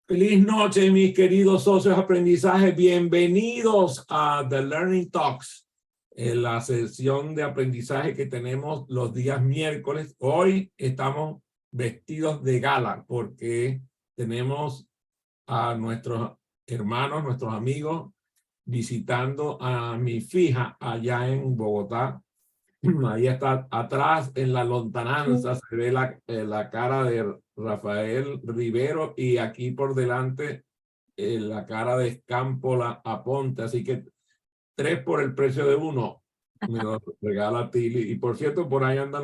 Feliz noche, mis queridos socios de aprendizaje. Bienvenidos a The Learning Talks, la sesión de aprendizaje que tenemos los días miércoles. Hoy estamos vestidos de gala porque tenemos a nuestros hermanos, nuestros amigos, visitando a mi fija allá en Bogotá. Ahí está atrás en la lontananza, se ve la cara de Rafael Rivero y aquí por delante la cara de Escámpola Aponte. Así que 3 por el precio de 1 me lo regala Tili. Y por cierto, por ahí andan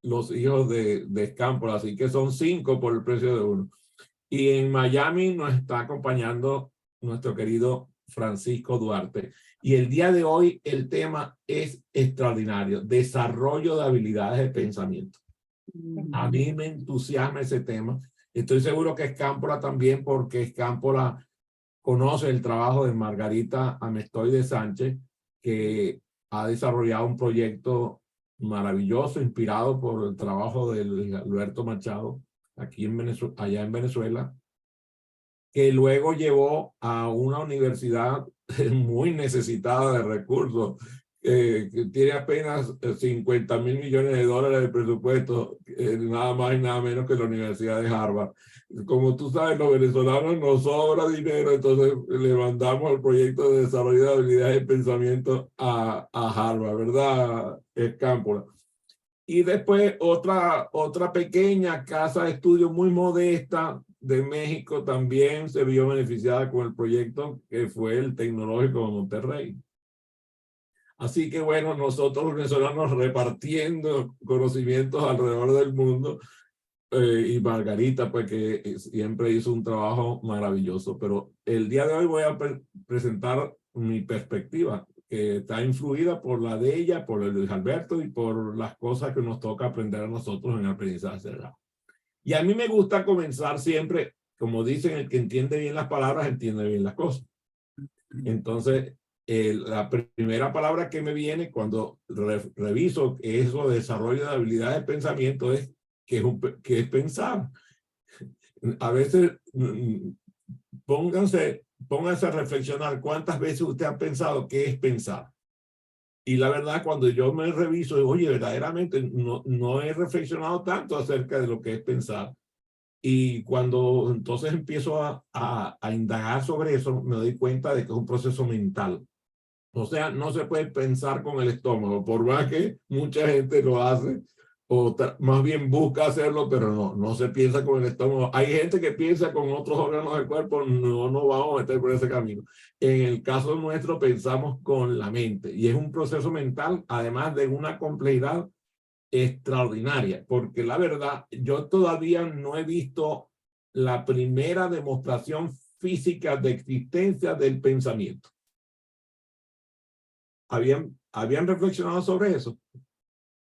los hijos de Escámpola, así que son 5 por el precio de 1. Y en Miami nos está acompañando nuestro querido Francisco Duarte. Y el día de hoy el tema es extraordinario: desarrollo de habilidades de pensamiento. A mí me entusiasma ese tema. Estoy seguro que Escámpola también, porque Escámpola conoce el trabajo de Margarita Amestoy de Sánchez, que ha desarrollado un proyecto maravilloso, inspirado por el trabajo de Luis Alberto Machado, aquí en Venezuela, allá en Venezuela, que luego llevó a una universidad muy necesitada de recursos, que tiene apenas 50.000 millones de dólares de presupuesto, nada más y nada menos que la Universidad de Harvard. Como tú sabes, los venezolanos nos sobra dinero, entonces le mandamos el proyecto de desarrollo de habilidades de pensamiento a Harvard, ¿verdad, Escámpola? Y después otra pequeña casa de estudio muy modesta de México también se vio beneficiada con el proyecto, que fue el Tecnológico de Monterrey. Así que bueno, nosotros los venezolanos repartiendo conocimientos alrededor del mundo, y Margarita, pues que siempre hizo un trabajo maravilloso. Pero el día de hoy voy a presentar mi perspectiva, que está influida por la de ella, por el de Luis Alberto y por las cosas que nos toca aprender a nosotros en el aprendizaje acelerado. Y a mí me gusta comenzar siempre, como dicen, el que entiende bien las palabras, entiende bien las cosas. Entonces, la primera palabra que me viene cuando reviso eso de desarrollo de habilidades de pensamiento es que es pensar. A veces pónganse a reflexionar cuántas veces usted ha pensado qué es pensar. Y la verdad, cuando yo me reviso, oye, verdaderamente no he reflexionado tanto acerca de lo que es pensar. Y cuando entonces empiezo a indagar sobre eso, me doy cuenta de que es un proceso mental. O sea, no se puede pensar con el estómago, por más que mucha gente lo hace, o más bien busca hacerlo, pero no se piensa con el estómago. Hay gente que piensa con otros órganos del cuerpo, no vamos a meter por ese camino. En el caso nuestro, pensamos con la mente, y es un proceso mental, además de una complejidad extraordinaria, porque la verdad, yo todavía no he visto la primera demostración física de existencia del pensamiento. ¿Habían reflexionado sobre eso?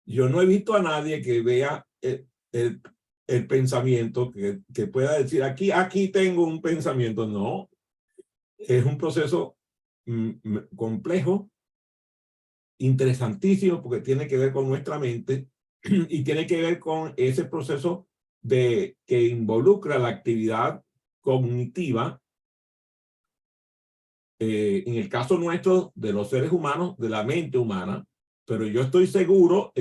Yo no he visto a nadie que vea el pensamiento, que pueda decir, aquí tengo un pensamiento. No, es un proceso complejo, interesantísimo, porque tiene que ver con nuestra mente y tiene que ver con ese proceso que involucra la actividad cognitiva, en el caso nuestro de los seres humanos, de la mente humana. Pero yo estoy seguro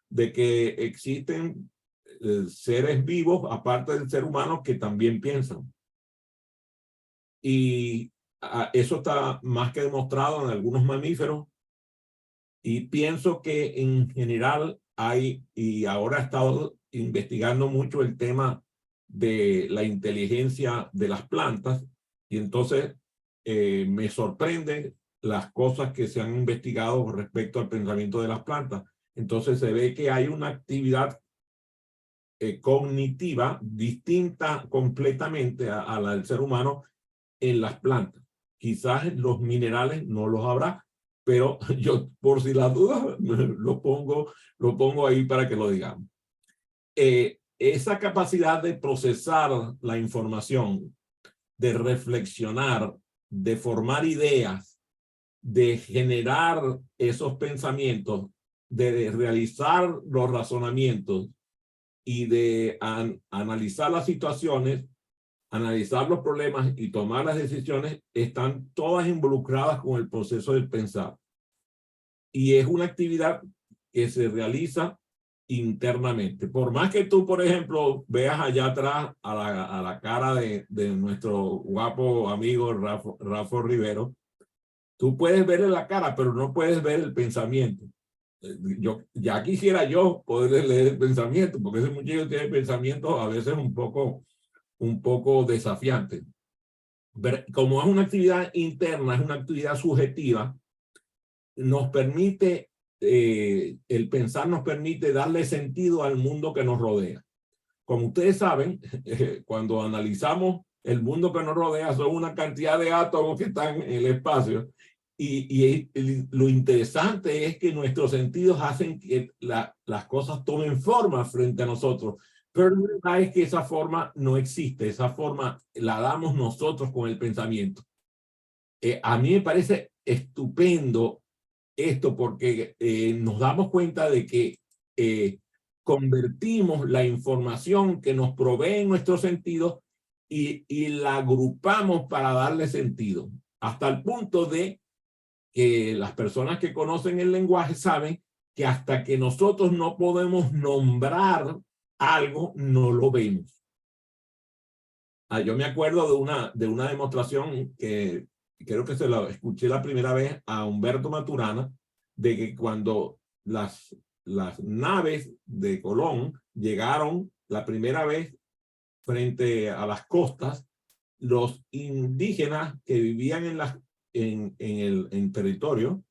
de que existen seres vivos, aparte del ser humano, que también piensan. Y eso está más que demostrado en algunos mamíferos. Y pienso que en general y ahora he estado investigando mucho el tema de la inteligencia de las plantas, y entonces me sorprenden las cosas que se han investigado respecto al pensamiento de las plantas. Entonces se ve que hay una actividad cognitiva distinta completamente a la del ser humano en las plantas. Quizás los minerales no los habrá, pero yo, por si las dudas, lo pongo ahí para que lo digamos. Esa capacidad de procesar la información, de reflexionar, de formar ideas, de generar esos pensamientos, de realizar los razonamientos y de analizar las situaciones analizar los problemas y tomar las decisiones están todas involucradas con el proceso del pensar. Y es una actividad que se realiza internamente. Por más que tú, por ejemplo, veas allá atrás a la cara de nuestro guapo amigo Rafa Rivero, tú puedes verle la cara, pero no puedes ver el pensamiento. Ya quisiera yo poder leer el pensamiento, porque ese muchacho tiene pensamientos a veces un poco desafiantes. Como es una actividad interna, es una actividad subjetiva, nos permite, el pensar nos permite darle sentido al mundo que nos rodea. Como ustedes saben, cuando analizamos el mundo que nos rodea, son una cantidad de átomos que están en el espacio. Y lo interesante es que nuestros sentidos hacen que las cosas tomen forma frente a nosotros. Pero la verdad es que esa forma no existe. Esa forma la damos nosotros con el pensamiento. A mí me parece estupendo esto porque nos damos cuenta de que convertimos la información que nos proveen nuestros sentidos y la agrupamos para darle sentido, hasta el punto de que las personas que conocen el lenguaje saben que hasta que nosotros no podemos nombrar algo, no lo vemos. Yo me acuerdo de una demostración que creo que se la escuché la primera vez a Humberto Maturana, de que cuando las naves de Colón llegaron la primera vez frente a las costas, los indígenas que vivían en el territorio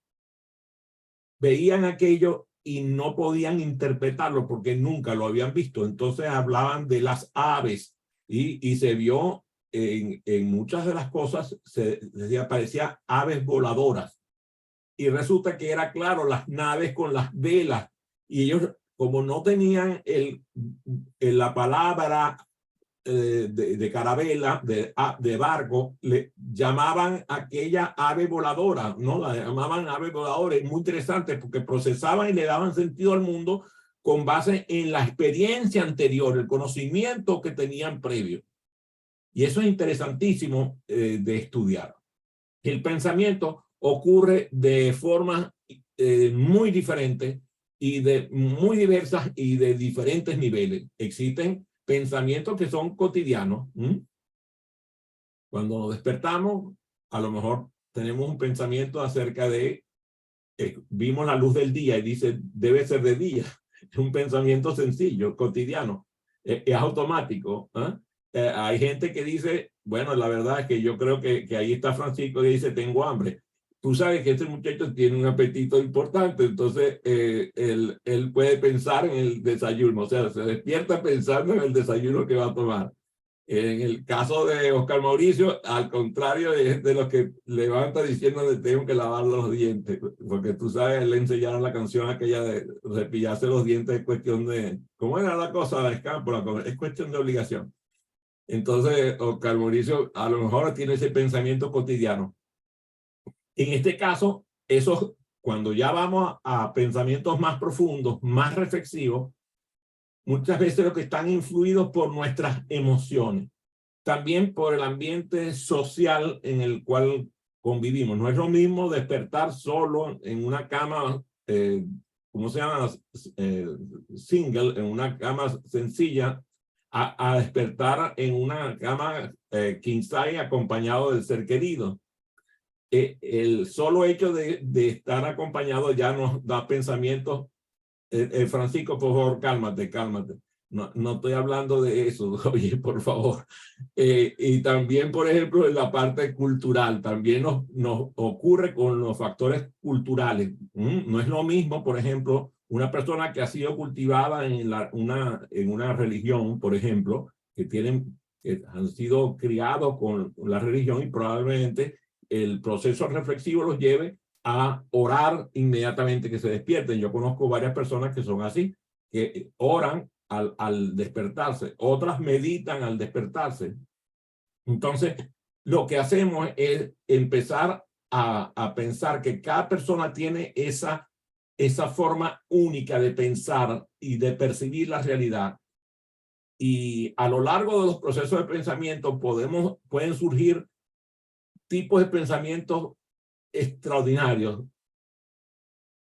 veían aquello y no podían interpretarlo porque nunca lo habían visto. Entonces hablaban de las aves y se vio en muchas de las cosas, se decía, parecía aves voladoras. Y resulta que era claro, las naves con las velas. Y ellos, como no tenían la palabra de carabela, de barco, le llamaban aquella ave voladora, ¿no? La llamaban ave voladora. Es muy interesante porque procesaban y le daban sentido al mundo con base en la experiencia anterior, el conocimiento que tenían previo. Y eso es interesantísimo de estudiar. El pensamiento ocurre de formas muy diferentes y muy diversas y de diferentes niveles. Existen pensamientos que son cotidianos. Cuando nos despertamos, a lo mejor tenemos un pensamiento acerca de, vimos la luz del día y dice, debe ser de día. Es un pensamiento sencillo, cotidiano, es automático. Hay gente que dice, bueno, la verdad es que yo creo que ahí está Francisco y dice, tengo hambre. Tú sabes que este muchacho tiene un apetito importante, entonces él puede pensar en el desayuno, o sea, se despierta pensando en el desayuno que va a tomar. En el caso de Oscar Mauricio, al contrario de los que levanta diciendo que tengo que lavar los dientes, porque tú sabes, le enseñaron la canción aquella de cepillarse los dientes, es cuestión de, ¿cómo era la cosa? Es cuestión de obligación. Entonces, Oscar Mauricio a lo mejor tiene ese pensamiento cotidiano. En este caso, eso, cuando ya vamos a pensamientos más profundos, más reflexivos, muchas veces lo que están influidos por nuestras emociones, también por el ambiente social en el cual convivimos. No es lo mismo despertar solo en una cama, ¿cómo se llama? Single, en una cama sencilla, a despertar en una cama king size acompañado del ser querido. El solo hecho de estar acompañado ya nos da pensamientos. Francisco, por favor, cálmate. No estoy hablando de eso, oye, por favor. Y también, por ejemplo, en la parte cultural, también nos ocurre con los factores culturales. No es lo mismo, por ejemplo, una persona que ha sido cultivada en una religión, por ejemplo, que han sido criados con la religión y probablemente el proceso reflexivo los lleve a orar inmediatamente que se despierten. Yo conozco varias personas que son así, que oran al despertarse, otras meditan al despertarse. Entonces, lo que hacemos es empezar a pensar que cada persona tiene esa forma única de pensar y de percibir la realidad. Y a lo largo de los procesos de pensamiento pueden surgir tipos de pensamientos extraordinarios,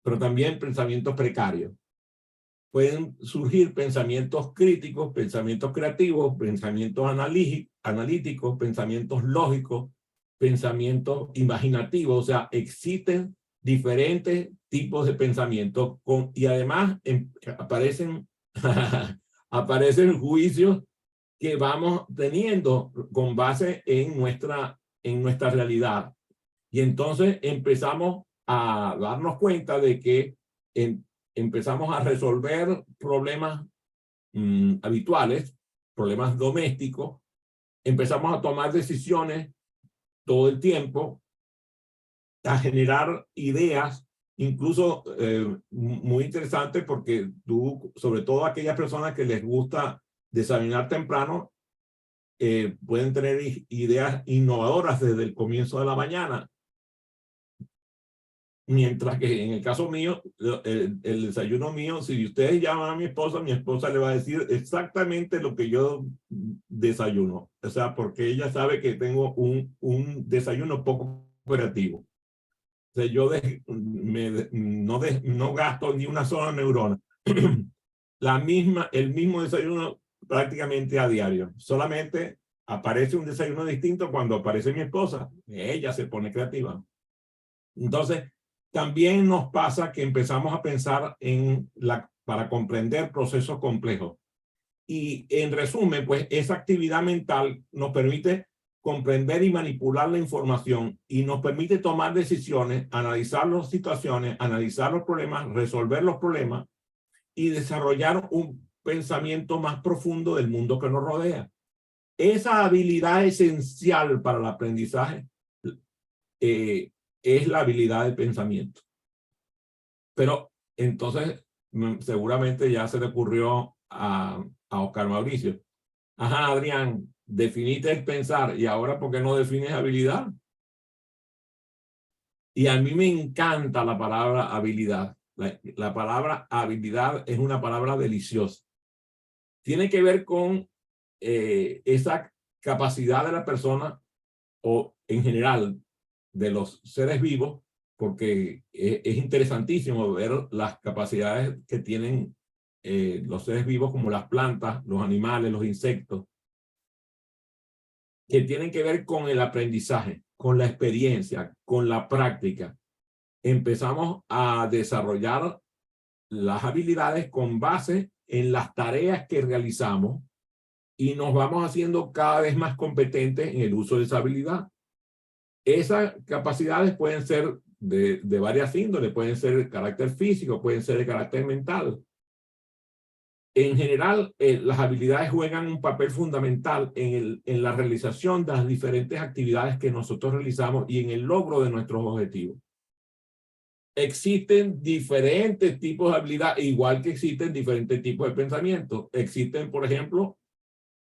pero también pensamientos precarios. Pueden surgir pensamientos críticos, pensamientos creativos, pensamientos analíticos, pensamientos lógicos, pensamientos imaginativos. O sea, existen diferentes tipos de pensamientos y además aparecen, aparecen juicios que vamos teniendo con base en nuestra realidad. Y entonces empezamos a darnos cuenta de que empezamos a resolver problemas habituales, problemas domésticos, empezamos a tomar decisiones todo el tiempo, a generar ideas, incluso muy interesante porque tú, sobre todo aquellas personas que les gusta desayunar temprano, pueden tener ideas innovadoras desde el comienzo de la mañana. Mientras que en el caso mío, el desayuno mío, si ustedes llaman a mi esposa le va a decir exactamente lo que yo desayuno. O sea, porque ella sabe que tengo un desayuno poco operativo. O sea, yo no gasto ni una sola neurona. El mismo desayuno prácticamente a diario. Solamente aparece un desayuno distinto cuando aparece mi esposa. Ella se pone creativa. Entonces, también nos pasa que empezamos a pensar para comprender procesos complejos. Y en resumen, pues esa actividad mental nos permite comprender y manipular la información y nos permite tomar decisiones, analizar las situaciones, analizar los problemas, resolver los problemas y desarrollar un pensamiento más profundo del mundo que nos rodea. Esa habilidad esencial para el aprendizaje es la habilidad de pensamiento. Pero entonces seguramente ya se le ocurrió a Oscar Mauricio. Ajá, Adrián, definiste el pensar y ahora ¿por qué no defines habilidad? Y a mí me encanta la palabra habilidad. La palabra habilidad es una palabra deliciosa. Tiene que ver con esa capacidad de la persona o en general de los seres vivos, porque es interesantísimo ver las capacidades que tienen los seres vivos como las plantas, los animales, los insectos, que tienen que ver con el aprendizaje, con la experiencia, con la práctica. Empezamos a desarrollar las habilidades con base en las tareas que realizamos y nos vamos haciendo cada vez más competentes en el uso de esa habilidad. Esas capacidades pueden ser de varias índoles, pueden ser de carácter físico, pueden ser de carácter mental. En general, las habilidades juegan un papel fundamental en la realización de las diferentes actividades que nosotros realizamos y en el logro de nuestros objetivos. Existen diferentes tipos de habilidades, igual que existen diferentes tipos de pensamiento. Existen, por ejemplo,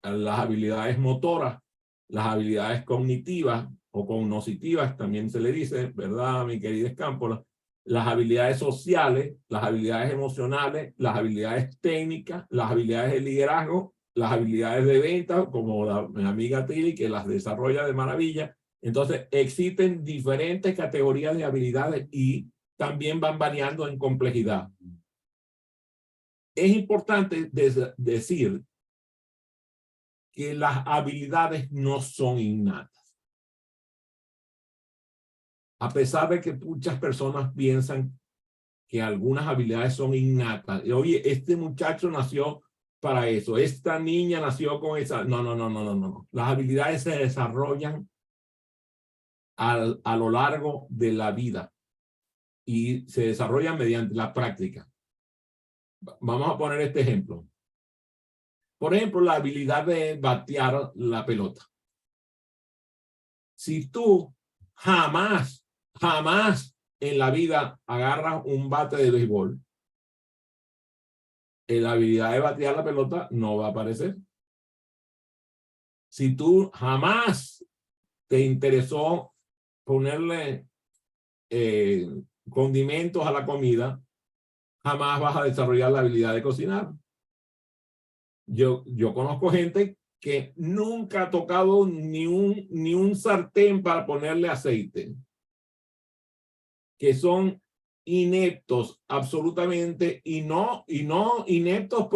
las habilidades motoras, las habilidades cognitivas o cognoscitivas, también se le dice, ¿verdad, mi querida Escámpola? Las habilidades sociales, las habilidades emocionales, las habilidades técnicas, las habilidades de liderazgo, las habilidades de venta, como mi amiga Tili, que las desarrolla de maravilla. Entonces, existen diferentes categorías de habilidades y también van variando en complejidad. Es importante decir que las habilidades no son innatas. A pesar de que muchas personas piensan que algunas habilidades son innatas. Oye, este muchacho nació para eso, esta niña nació con esa. No, no, no, no, no, no. Las habilidades se desarrollan a lo largo de la vida y se desarrollan mediante la práctica. Vamos a poner este ejemplo. Por ejemplo, la habilidad de batear la pelota. Si tú jamás en la vida agarras un bate de béisbol, la habilidad de batear la pelota no va a aparecer. Si tú jamás te interesó ponerle condimentos a la comida, jamás vas a desarrollar la habilidad de cocinar. Yo conozco gente que nunca ha tocado ni un sartén para ponerle aceite, que son ineptos absolutamente, y no ineptos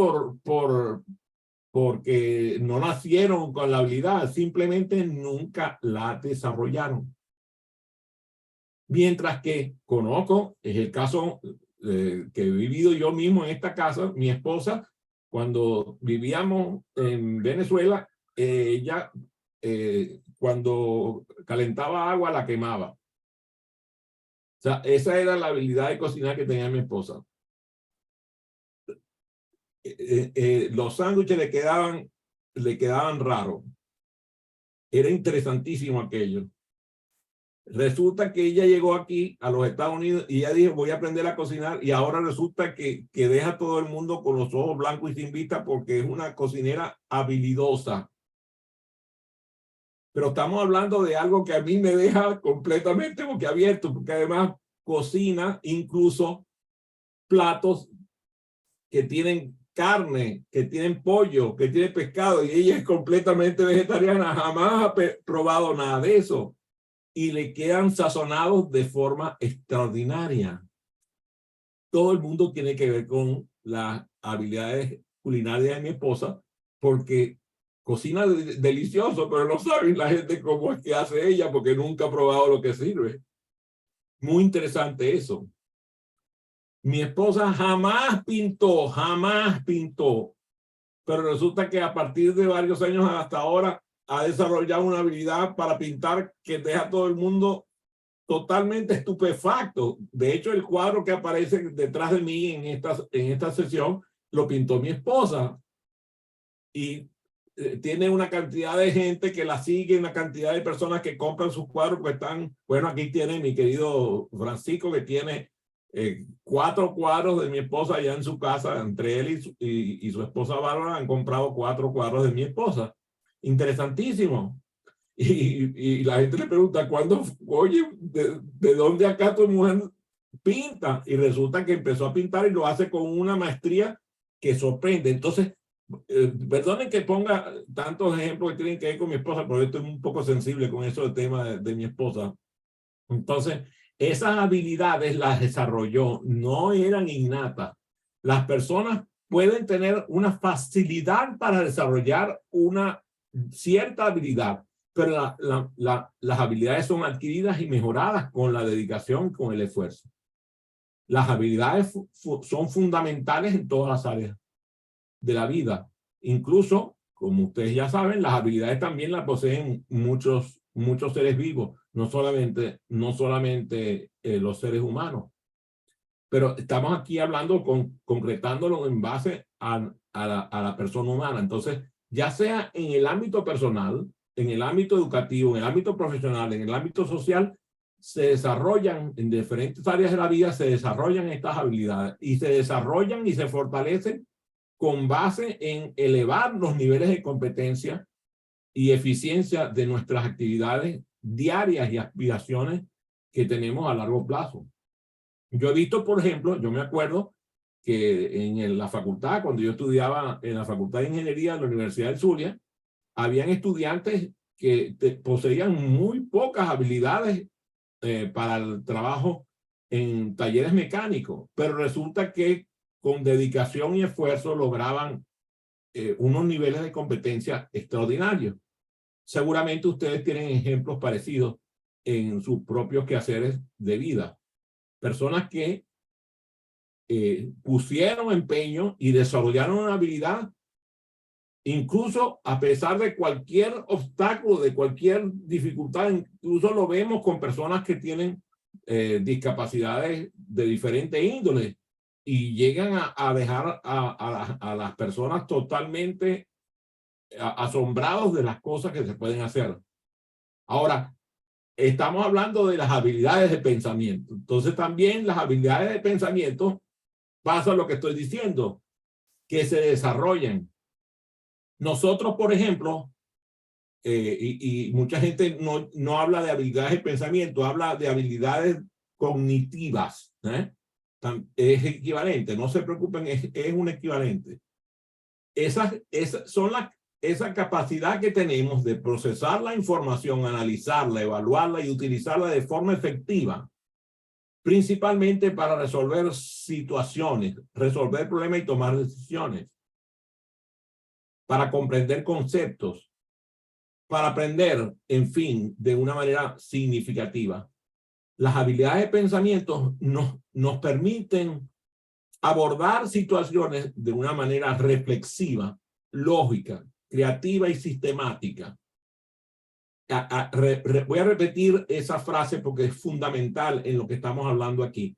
porque no nacieron con la habilidad, simplemente nunca la desarrollaron. Mientras que conozco, es el caso que he vivido yo mismo en esta casa, mi esposa, cuando vivíamos en Venezuela, ella cuando calentaba agua la quemaba. O sea, esa era la habilidad de cocinar que tenía mi esposa. Los sándwiches le quedaban raros. Era interesantísimo aquello. Resulta que ella llegó aquí a los Estados Unidos y ella dijo, voy a aprender a cocinar, y ahora resulta que deja a todo el mundo con los ojos blancos y sin vista porque es una cocinera habilidosa. Pero estamos hablando de algo que a mí me deja completamente boquiabierto, porque además cocina incluso platos que tienen carne, que tienen pollo, que tienen pescado, y ella es completamente vegetariana, jamás ha probado nada de eso. Y le quedan sazonados de forma extraordinaria. Todo el mundo tiene que ver con las habilidades culinarias de mi esposa, porque cocina delicioso, pero no sabe la gente cómo es que hace ella, porque nunca ha probado lo que sirve. Muy interesante eso. Mi esposa jamás pintó, pero resulta que a partir de varios años hasta ahora ha desarrollado una habilidad para pintar que deja a todo el mundo totalmente estupefacto. De hecho, el cuadro que aparece detrás de mí en esta sesión lo pintó mi esposa, y tiene una cantidad de gente que la sigue, una cantidad de personas que compran sus cuadros, pues están, bueno, aquí tiene mi querido Francisco, que tiene 4 cuadros de mi esposa allá en su casa. Entre él y su esposa Bárbara han comprado 4 cuadros de mi esposa. Interesantísimo. Y la gente le pregunta, ¿cuándo? Oye, ¿de dónde acá tu mujer pinta? Y resulta que empezó a pintar y lo hace con una maestría que sorprende. Entonces, perdonen que ponga tantos ejemplos que tienen que ver con mi esposa, porque estoy un poco sensible con eso del tema de mi esposa. Entonces, esas habilidades las desarrolló, no eran innatas. Las personas pueden tener una facilidad para desarrollar una cierta habilidad, pero las habilidades son adquiridas y mejoradas con la dedicación, con el esfuerzo. Las habilidades son fundamentales en todas las áreas de la vida. Incluso, como ustedes ya saben, las habilidades también las poseen muchos seres vivos, no solamente los seres humanos. Pero estamos aquí hablando, concretándolo en base a la persona humana. Entonces, ya sea en el ámbito personal, en el ámbito educativo, en el ámbito profesional, en el ámbito social, se desarrollan en diferentes áreas de la vida, se desarrollan estas habilidades, y se desarrollan y se fortalecen con base en elevar los niveles de competencia y eficiencia de nuestras actividades diarias y aspiraciones que tenemos a largo plazo. Yo he visto, por ejemplo, yo me acuerdo que en la facultad, cuando yo estudiaba en la Facultad de Ingeniería de la Universidad del Zulia, habían estudiantes que poseían muy pocas habilidades para el trabajo en talleres mecánicos, pero resulta que con dedicación y esfuerzo lograban unos niveles de competencia extraordinarios. Seguramente ustedes tienen ejemplos parecidos en sus propios quehaceres de vida. Personas que pusieron empeño y desarrollaron una habilidad, incluso a pesar de cualquier obstáculo, de cualquier dificultad. Incluso lo vemos con personas que tienen discapacidades de diferente índole, y llegan a dejar a las personas totalmente asombrados de las cosas que se pueden hacer. Ahora, estamos hablando de las habilidades de pensamiento. Entonces, también las habilidades de pensamiento pasa lo que estoy diciendo, que se desarrollan. Nosotros, por ejemplo, y mucha gente no habla de habilidades de pensamiento, habla de habilidades cognitivas. Es equivalente, no se preocupen, es un equivalente. esa capacidad que tenemos de procesar la información, analizarla, evaluarla y utilizarla de forma efectiva, principalmente para resolver situaciones, resolver problemas y tomar decisiones, para comprender conceptos, para aprender, en fin, de una manera significativa. Las habilidades de pensamiento nos permiten abordar situaciones de una manera reflexiva, lógica, creativa y sistemática. Voy a repetir esa frase porque es fundamental en lo que estamos hablando aquí.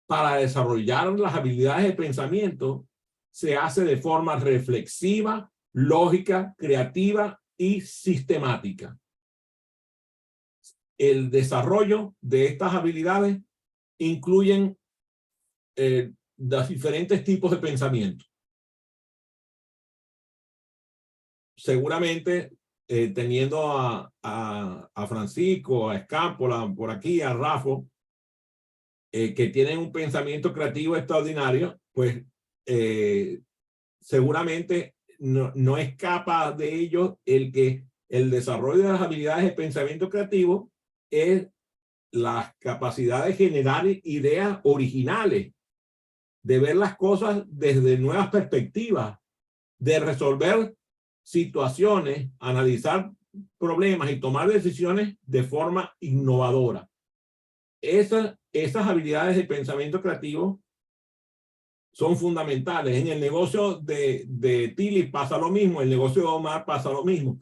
Para desarrollar las habilidades de pensamiento se hace de forma reflexiva, lógica, creativa y sistemática. El desarrollo de estas habilidades incluyen los diferentes tipos de pensamiento. Seguramente teniendo a Francisco, a Escápola, por aquí, a Rafa, que tienen un pensamiento creativo extraordinario, pues seguramente no escapa de ellos el desarrollo de las habilidades de pensamiento creativo es la capacidad de generar ideas originales, de ver las cosas desde nuevas perspectivas, de resolver situaciones, analizar problemas y tomar decisiones de forma innovadora. Esas habilidades de pensamiento creativo son fundamentales. En el negocio de Tilly pasa lo mismo, en el negocio de Omar pasa lo mismo.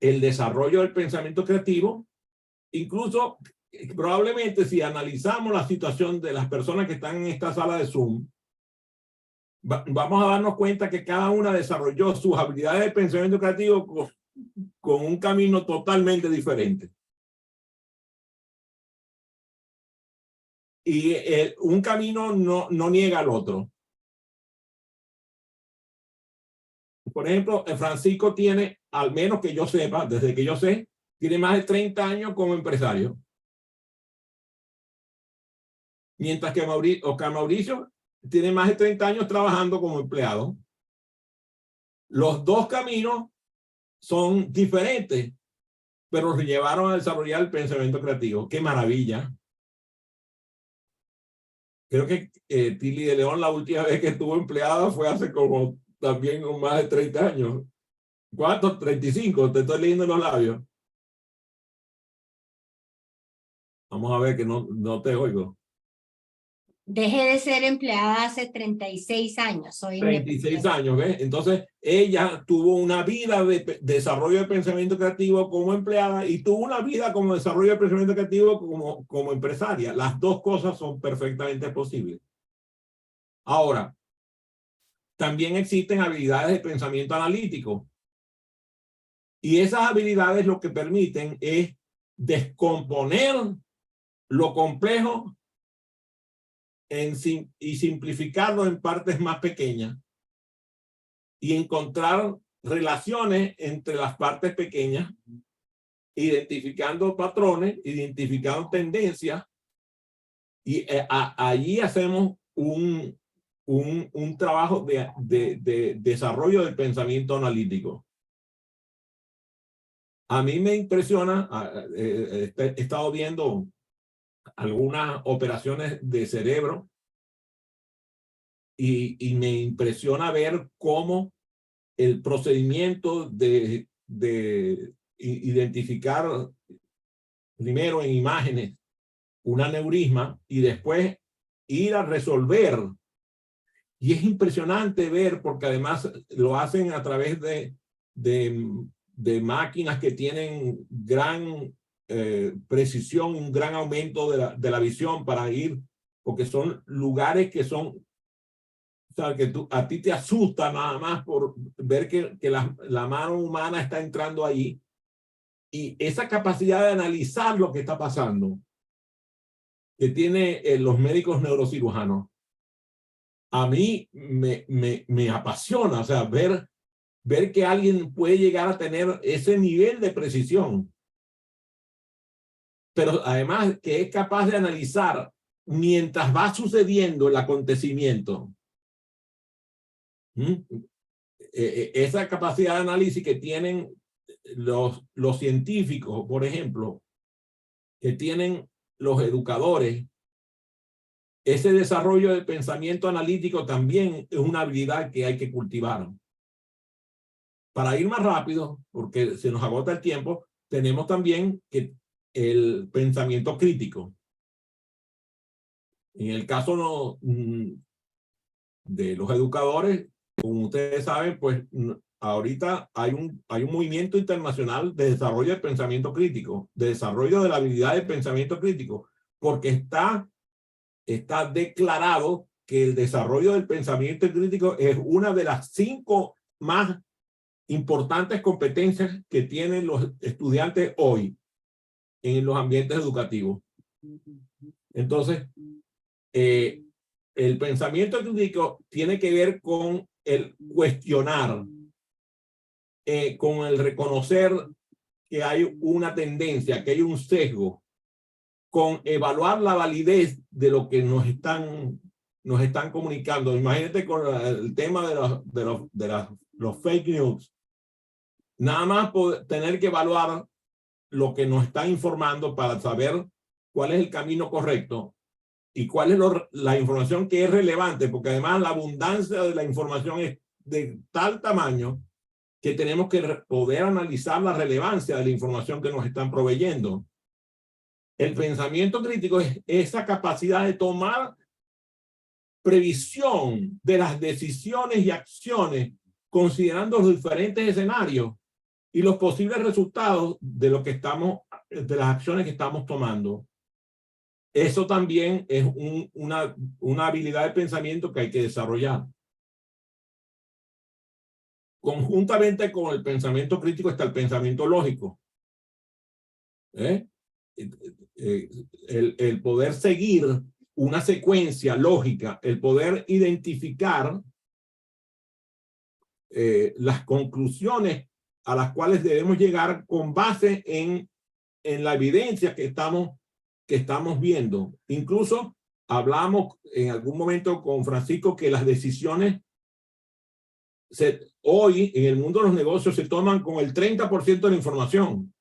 El desarrollo del pensamiento creativo, incluso probablemente si analizamos la situación de las personas que están en esta sala de Zoom, vamos a darnos cuenta que cada una desarrolló sus habilidades de pensamiento creativo con un camino totalmente diferente. Y un camino no niega al otro. Por ejemplo, Francisco tiene, al menos que yo sepa, desde que yo sé, tiene más de 30 años como empresario. Mientras que Oscar Mauricio tiene más de 30 años trabajando como empleado. Los dos caminos son diferentes, pero se llevaron a desarrollar el pensamiento creativo. ¡Qué maravilla! Creo que Tilly de León la última vez que estuvo empleada fue hace como también con más de 30 años. ¿Cuántos? 35. Te estoy leyendo los labios. Vamos a ver que no te oigo. Dejé de ser empleada hace 36 años. Soy 36 años, ¿ves? Entonces, ella tuvo una vida de desarrollo de pensamiento creativo como empleada y tuvo una vida como desarrollo de pensamiento creativo como empresaria. Las dos cosas son perfectamente posibles. Ahora, también existen habilidades de pensamiento analítico. Y esas habilidades lo que permiten es descomponer lo complejo y simplificarlo en partes más pequeñas y encontrar relaciones entre las partes pequeñas, identificando patrones, identificando tendencias, y allí hacemos un trabajo de desarrollo del pensamiento analítico. A mí me impresiona, he estado viendo algunas operaciones de cerebro y me impresiona ver cómo el procedimiento de identificar primero en imágenes un aneurisma y después ir a resolver. Y es impresionante ver, porque además lo hacen a través de máquinas que tienen gran precisión, un gran aumento de la visión para ir, porque son lugares que son, o sea, que a ti te asusta nada más por ver que la mano humana está entrando ahí. Y esa capacidad de analizar lo que está pasando que tiene los médicos neurocirujanos, a mí me apasiona, o sea, ver que alguien puede llegar a tener ese nivel de precisión, pero además que es capaz de analizar mientras va sucediendo el acontecimiento. esa capacidad de análisis que tienen los científicos, por ejemplo, que tienen los educadores, ese desarrollo del pensamiento analítico también es una habilidad que hay que cultivar. Para ir más rápido, porque se nos agota el tiempo, tenemos también que el pensamiento crítico. En el caso de los educadores, como ustedes saben, pues ahorita hay un movimiento internacional de desarrollo del pensamiento crítico, de desarrollo de la habilidad de pensamiento crítico, porque está declarado que el desarrollo del pensamiento crítico es una de las 5 más importantes competencias que tienen los estudiantes hoy en los ambientes educativos. Entonces, el pensamiento crítico tiene que ver con el cuestionar, con el reconocer que hay una tendencia, que hay un sesgo, con evaluar la validez de lo que nos están comunicando. Imagínate con el tema de los fake news. Nada más tener que evaluar lo que nos están informando para saber cuál es el camino correcto y cuál es la información que es relevante, porque además la abundancia de la información es de tal tamaño que tenemos que poder analizar la relevancia de la información que nos están proveyendo. El pensamiento crítico es esa capacidad de tomar previsión de las decisiones y acciones considerando los diferentes escenarios y los posibles resultados de de las acciones que estamos tomando. Eso también es una habilidad de pensamiento que hay que desarrollar. Conjuntamente con el pensamiento crítico está el pensamiento lógico. El poder seguir una secuencia lógica, el poder identificar las conclusiones a las cuales debemos llegar con base en la evidencia que estamos viendo. Incluso hablamos en algún momento con Francisco que las decisiones hoy en el mundo de los negocios se toman con el 30% de la información.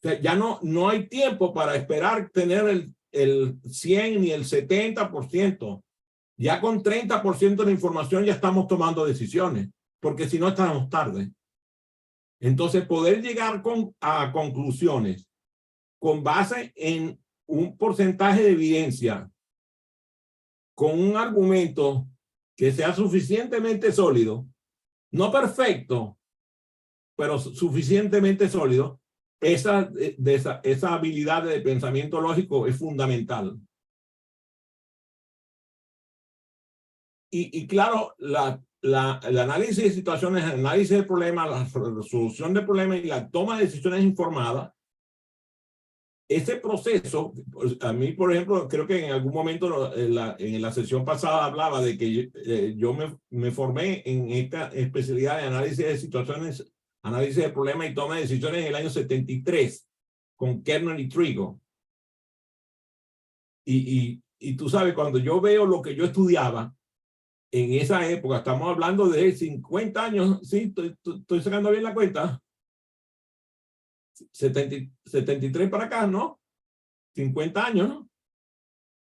O sea, ya no hay tiempo para esperar tener el 100 ni el 70%. Ya con 30% de la información ya estamos tomando decisiones, porque si no estamos tarde. Entonces, poder llegar a conclusiones con base en un porcentaje de evidencia, con un argumento que sea suficientemente sólido, no perfecto, pero suficientemente sólido, esa habilidad de pensamiento lógico es fundamental. Y claro, el análisis de situaciones, el análisis de problemas, la resolución de problemas y la toma de decisiones informadas, ese proceso, a mí, por ejemplo, creo que en algún momento en la sesión pasada hablaba de que yo me formé en esta especialidad de análisis de situaciones, análisis de problemas y toma de decisiones en el año 73 con Kernel y Trigo. Y tú sabes, cuando yo veo lo que yo estudiaba en esa época, estamos hablando de 50 años, sí, estoy sacando bien la cuenta, 73 para acá, ¿no? 50 años, ¿no?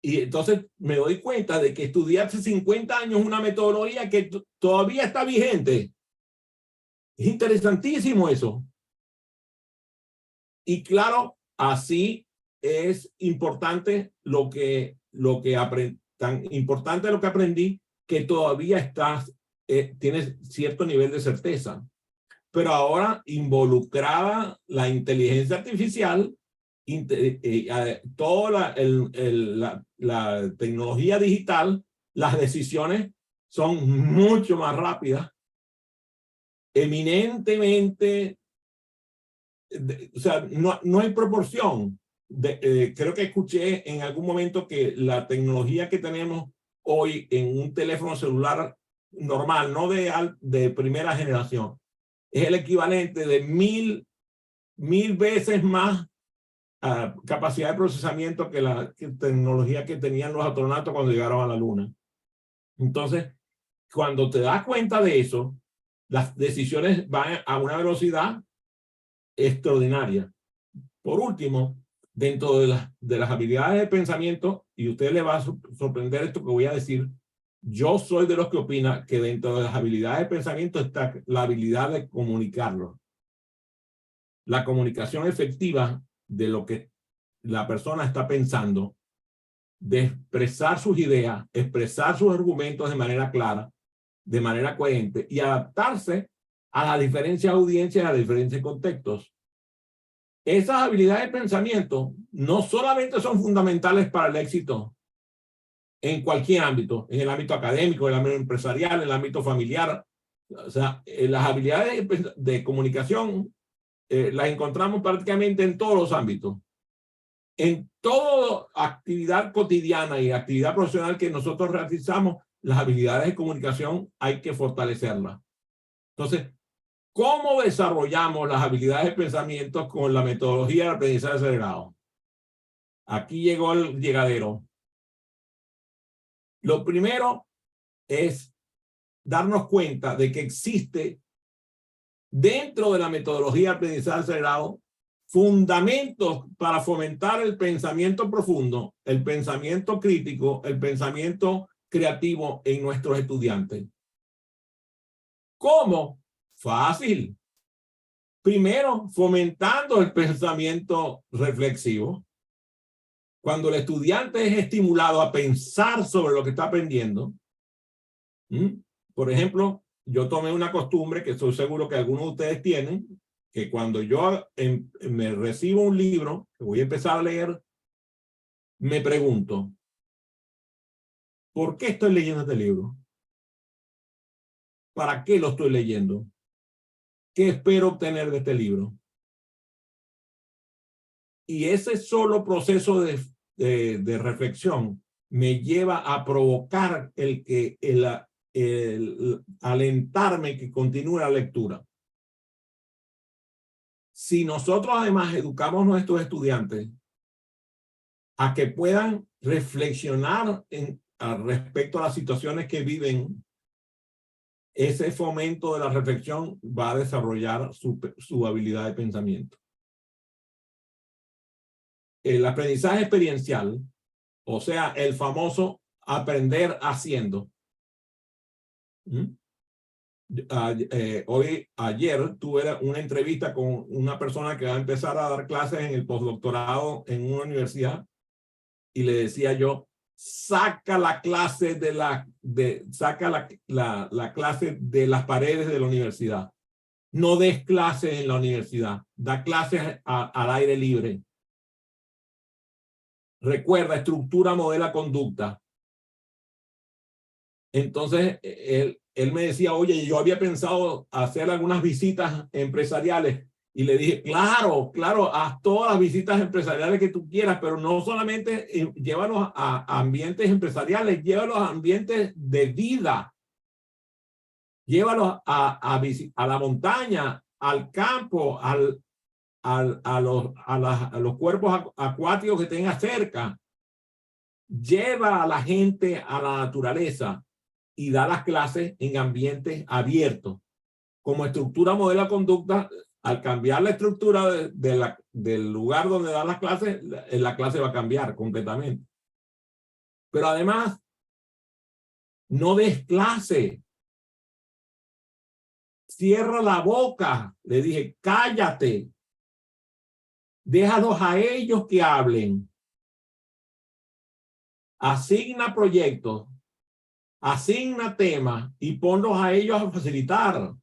Y entonces me doy cuenta de que estudié hace 50 años una metodología que todavía está vigente. Es interesantísimo eso. Y claro, así es importante tan importante lo que aprendí, que todavía tienes cierto nivel de certeza. Pero ahora involucrada la inteligencia artificial, toda la tecnología digital, las decisiones son mucho más rápidas, eminentemente, o sea, no hay proporción. Creo que escuché en algún momento que la tecnología que tenemos hoy en un teléfono celular normal, no de primera generación, es el equivalente de mil veces más capacidad de procesamiento que la tecnología que tenían los astronautas cuando llegaron a la Luna. Entonces, cuando te das cuenta de eso, las decisiones van a una velocidad extraordinaria. Por último, dentro de las habilidades de pensamiento, y a usted le va a sorprender esto que voy a decir, yo soy de los que opina que dentro de las habilidades de pensamiento está la habilidad de comunicarlo. La comunicación efectiva de lo que la persona está pensando, de expresar sus ideas, expresar sus argumentos de manera clara, de manera coherente y adaptarse a las diferentes audiencias, a los diferentes contextos. Esas habilidades de pensamiento no solamente son fundamentales para el éxito en cualquier ámbito, en el ámbito académico, en el ámbito empresarial, en el ámbito familiar. O sea, las habilidades de comunicación las encontramos prácticamente en todos los ámbitos. En toda actividad cotidiana y actividad profesional que nosotros realizamos, las habilidades de comunicación hay que fortalecerlas. Entonces, ¿cómo desarrollamos las habilidades de pensamiento con la metodología de aprendizaje acelerado? Aquí llegó el llegadero. Lo primero es darnos cuenta de que existe dentro de la metodología de aprendizaje acelerado fundamentos para fomentar el pensamiento profundo, el pensamiento crítico, el pensamiento creativo en nuestros estudiantes. ¿Cómo? Fácil. Primero, fomentando el pensamiento reflexivo. Cuando el estudiante es estimulado a pensar sobre lo que está aprendiendo, por ejemplo, yo tomé una costumbre que estoy seguro que algunos de ustedes tienen, que cuando yo me recibo un libro que voy a empezar a leer, me pregunto, ¿por qué estoy leyendo este libro? ¿Para qué lo estoy leyendo? ¿Qué espero obtener de este libro? Y ese solo proceso de reflexión me lleva a provocar el alentarme que continúe la lectura. Si nosotros además educamos a nuestros estudiantes a que puedan reflexionar respecto a las situaciones que viven, ese fomento de la reflexión va a desarrollar su habilidad de pensamiento. El aprendizaje experiencial, o sea, el famoso aprender haciendo. Ayer tuve una entrevista con una persona que va a empezar a dar clases en el postdoctorado en una universidad y le decía yo, saca la clase la clase de las paredes de la universidad. No des clases en la universidad, da clases al aire libre. Recuerda, estructura, modela, conducta. Entonces, él me decía, oye, yo había pensado hacer algunas visitas empresariales y le dije, claro, haz todas las visitas empresariales que tú quieras, pero no solamente llévalos a ambientes empresariales, llévalos a ambientes de vida. Llévalos a la montaña, al campo, a los cuerpos acuáticos que tengas cerca. Lleva a la gente a la naturaleza y da las clases en ambientes abiertos. Como estructura, modela, conducta, al cambiar la estructura del lugar donde da las clases, la clase va a cambiar completamente. Pero además, no des clase. Cierra la boca. Le dije, cállate. Déjalos a ellos que hablen. Asigna proyectos. Asigna temas y ponlos a ellos a facilitar.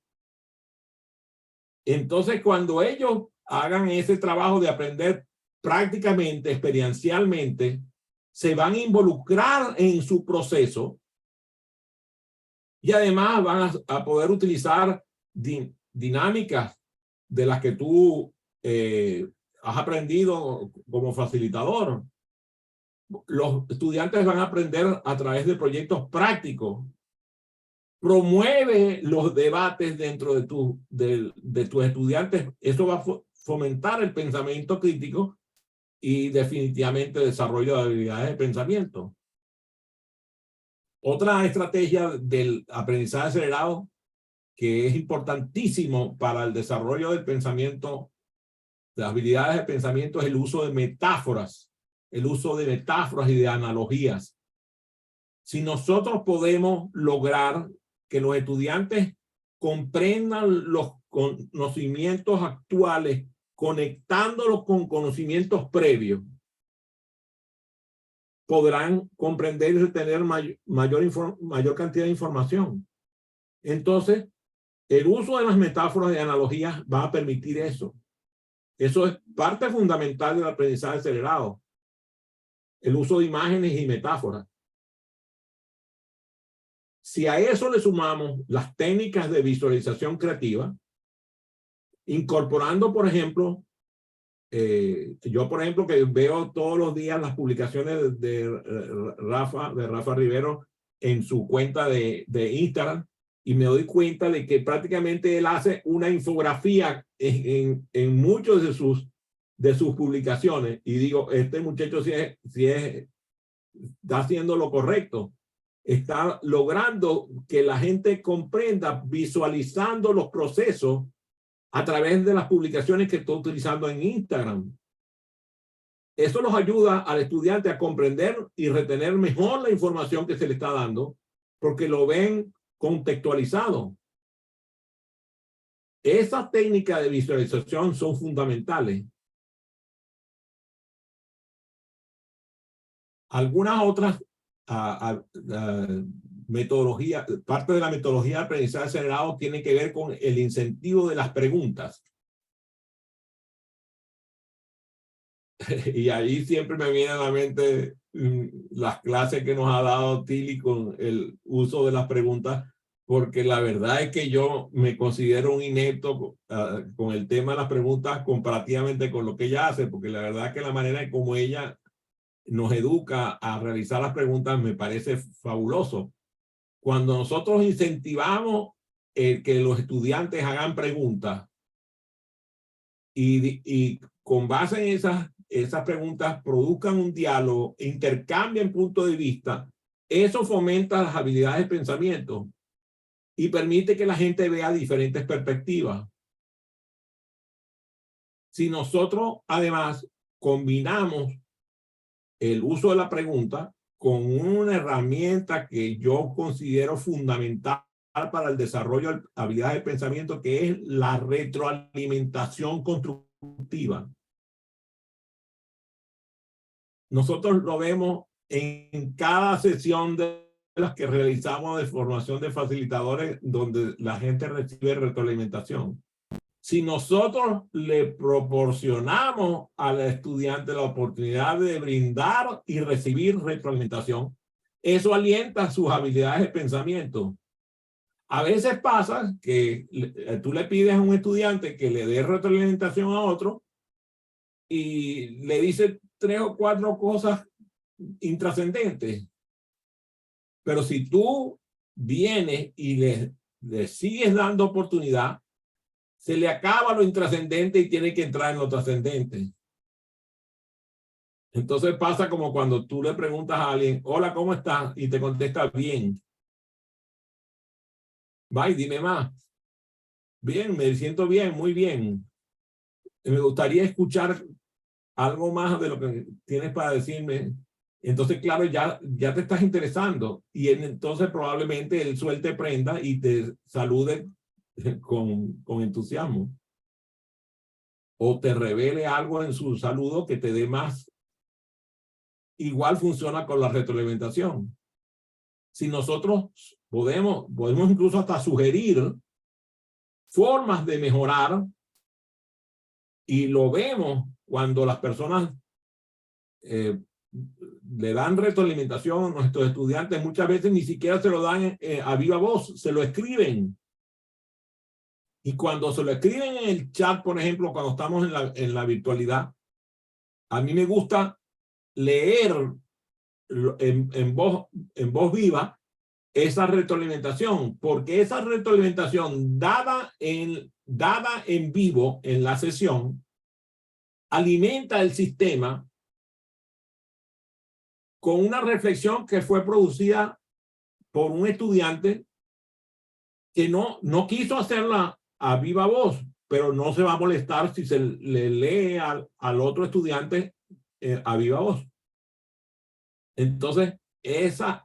Entonces, cuando ellos hagan ese trabajo de aprender prácticamente, experiencialmente, se van a involucrar en su proceso y además van a poder utilizar dinámicas de las que tú has aprendido como facilitador. Los estudiantes van a aprender a través de proyectos prácticos. Promueve los debates dentro de tus estudiantes. Eso va a fomentar el pensamiento crítico y definitivamente el desarrollo de habilidades de pensamiento. Otra estrategia del aprendizaje acelerado que es importantísimo para el desarrollo del pensamiento, de las habilidades de pensamiento, es el uso de metáforas, y de analogías. Si nosotros podemos lograr que los estudiantes comprendan los conocimientos actuales, conectándolos con conocimientos previos, podrán comprender y retener mayor cantidad de información. Entonces, el uso de las metáforas y analogías va a permitir eso. Eso es parte fundamental del aprendizaje acelerado. El uso de imágenes y metáforas. Si a eso le sumamos las técnicas de visualización creativa, incorporando, por ejemplo, yo, por ejemplo, que veo todos los días las publicaciones de Rafa Rivero en su cuenta de Instagram, y me doy cuenta de que prácticamente él hace una infografía en muchos de sus publicaciones, y digo, este muchacho está haciendo lo correcto, está logrando que la gente comprenda visualizando los procesos a través de las publicaciones que estoy utilizando en Instagram. Eso los ayuda al estudiante a comprender y retener mejor la información que se le está dando, porque lo ven contextualizado. Esas técnicas de visualización son fundamentales. Algunas otras metodologías, parte de la metodología de aprendizaje acelerado tiene que ver con el incentivo de las preguntas. Y ahí siempre me viene a la mente las clases que nos ha dado Tilly con el uso de las preguntas, porque la verdad es que yo me considero un inepto con el tema de las preguntas comparativamente con lo que ella hace, porque la verdad es que la manera en como ella nos educa a realizar las preguntas me parece fabuloso. Cuando nosotros incentivamos que los estudiantes hagan preguntas y con base en esas preguntas produzcan un diálogo, intercambien puntos de vista, eso fomenta las habilidades de pensamiento y permite que la gente vea diferentes perspectivas. Si nosotros además combinamos el uso de la pregunta con una herramienta que yo considero fundamental para el desarrollo de habilidades de pensamiento, que es la retroalimentación constructiva. Nosotros lo vemos en cada sesión de las que realizamos de formación de facilitadores, donde la gente recibe retroalimentación. Si nosotros le proporcionamos al estudiante la oportunidad de brindar y recibir retroalimentación, eso alienta sus habilidades de pensamiento. A veces pasa que tú le pides a un estudiante que le dé retroalimentación a otro y le dice 3 o 4 cosas intrascendentes. Pero si tú vienes y le sigues dando oportunidad, se le acaba lo intrascendente y tiene que entrar en lo trascendente. Entonces pasa como cuando tú le preguntas a alguien, hola, ¿cómo estás? Y te contesta bien. Va y dime más. Bien, me siento bien, muy bien. Me gustaría escuchar algo más de lo que tienes para decirme. Entonces, claro, ya te estás interesando. Y entonces probablemente él suelte prenda y te salude con entusiasmo. O te revele algo en su saludo que te dé más. Igual funciona con la retroalimentación. Si nosotros podemos incluso hasta sugerir formas de mejorar, y lo vemos cuando las personas le dan retroalimentación a nuestros estudiantes, muchas veces ni siquiera se lo dan a viva voz, se lo escriben. Y cuando se lo escriben en el chat, por ejemplo, cuando estamos en la virtualidad, a mí me gusta leer en voz viva esa retroalimentación, porque esa retroalimentación dada en vivo en la sesión alimenta el sistema con una reflexión que fue producida por un estudiante que no quiso hacerla a viva voz, pero no se va a molestar si se le lee al otro estudiante a viva voz. Entonces, esa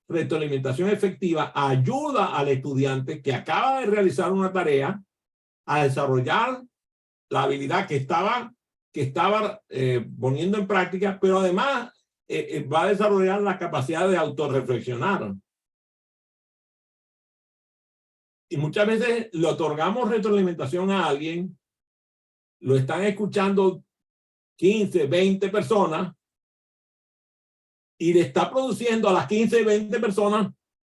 retroalimentación efectiva ayuda al estudiante que acaba de realizar una tarea a desarrollar la habilidad que estaba poniendo en práctica, pero además va a desarrollar la capacidad de autorreflexionar. Y muchas veces le otorgamos retroalimentación a alguien, lo están escuchando 15, 20 personas, y le está produciendo a las 15, 20 personas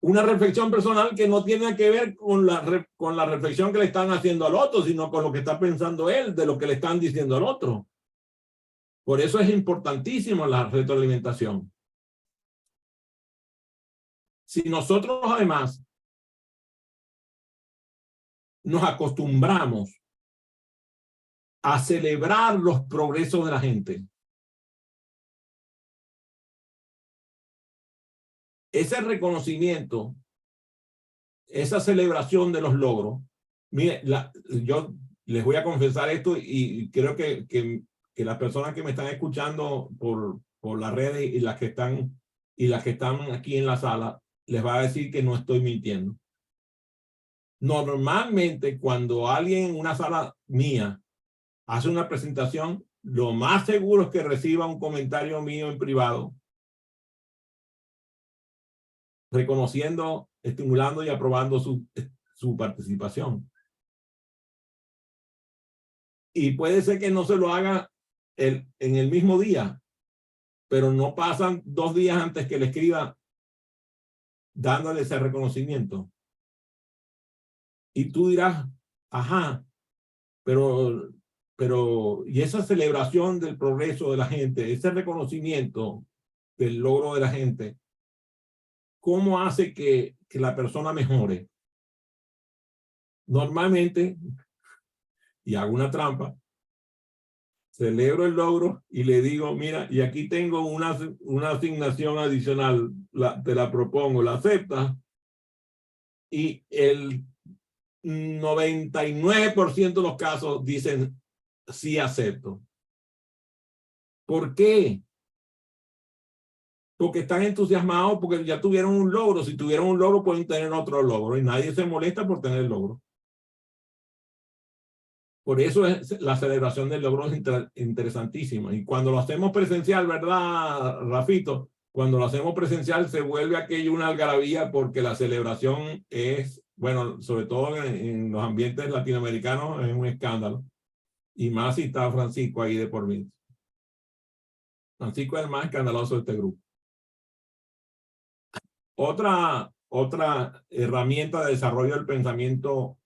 una reflexión personal que no tiene que ver con la reflexión que le están haciendo al otro, sino con lo que está pensando él, de lo que le están diciendo al otro. Por eso es importantísimo la retroalimentación. Si nosotros además nos acostumbramos a celebrar los progresos de la gente, ese reconocimiento, esa celebración de los logros, mire, yo les voy a confesar esto y creo que las personas que me están escuchando por las redes y las que están aquí en la sala, les va a decir que no estoy mintiendo. Normalmente cuando alguien en una sala mía hace una presentación, lo más seguro es que reciba un comentario mío en privado, reconociendo, estimulando y aprobando su participación. Y puede ser que no se lo haga en el mismo día, pero no pasan 2 días antes que le escriba dándole ese reconocimiento. Y tú dirás, ajá, pero, y esa celebración del progreso de la gente, ese reconocimiento del logro de la gente, ¿cómo hace que la persona mejore? Normalmente, y hago una trampa, celebro el logro y le digo, mira, y aquí tengo una asignación adicional, te la propongo, ¿la aceptas? Y el 99% de los casos dicen, sí acepto. ¿Por qué? Porque están entusiasmados porque ya tuvieron un logro. Si tuvieron un logro, pueden tener otro logro y nadie se molesta por tener el logro. Por eso es la celebración del logro es interesantísima. Y cuando lo hacemos presencial, ¿verdad, Rafito? Cuando lo hacemos presencial se vuelve aquello una algarabía porque la celebración es, bueno, sobre todo en los ambientes latinoamericanos, es un escándalo. Y más si está Francisco ahí de por medio. Francisco es el más escandaloso de este grupo. Otra herramienta de desarrollo del pensamiento,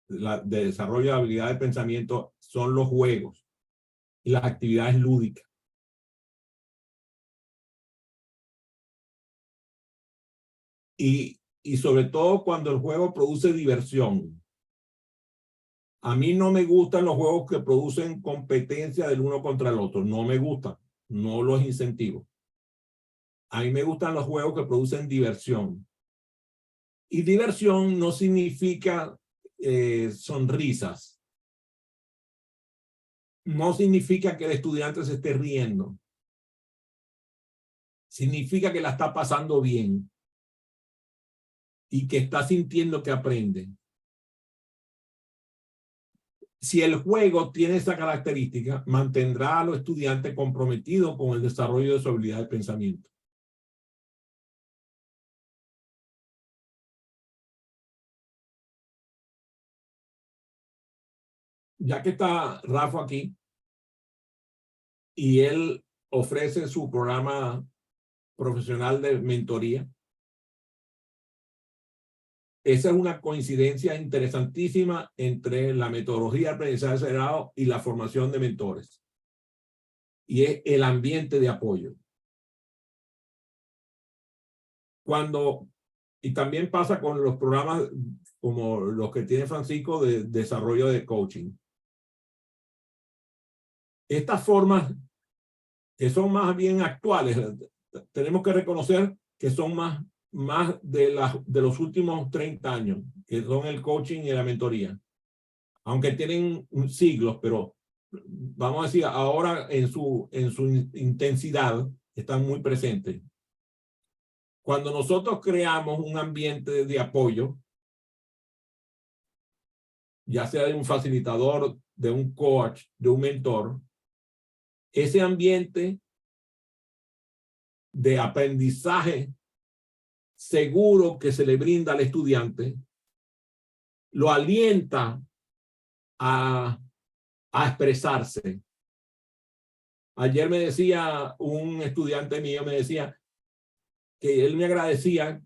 de desarrollo de habilidad de pensamiento, son los juegos y las actividades lúdicas. Y sobre todo cuando el juego produce diversión. A mí no me gustan los juegos que producen competencia del uno contra el otro. No me gustan. No los incentivo. A mí me gustan los juegos que producen diversión. Y diversión no significa sonrisas. No significa que el estudiante se esté riendo. Significa que la está pasando bien y que está sintiendo que aprende. Si el juego tiene esa característica, mantendrá a los estudiantes comprometidos con el desarrollo de su habilidad de pensamiento. Ya que está Rafa aquí y él ofrece su programa profesional de mentoría, esa es una coincidencia interesantísima entre la metodología de aprendizaje acelerado y la formación de mentores. Y es el ambiente de apoyo. Y también pasa con los programas como los que tiene Francisco de desarrollo de coaching. Estas formas que son más bien actuales, tenemos que reconocer que son más más de los últimos 30 años, que son el coaching y la mentoría. Aunque tienen siglos, pero vamos a decir, ahora en su intensidad están muy presentes. Cuando nosotros creamos un ambiente de apoyo, ya sea de un facilitador, de un coach, de un mentor, ese ambiente de aprendizaje seguro que se le brinda al estudiante, lo alienta a expresarse. Ayer me decía un estudiante mío, me decía que él me agradecía,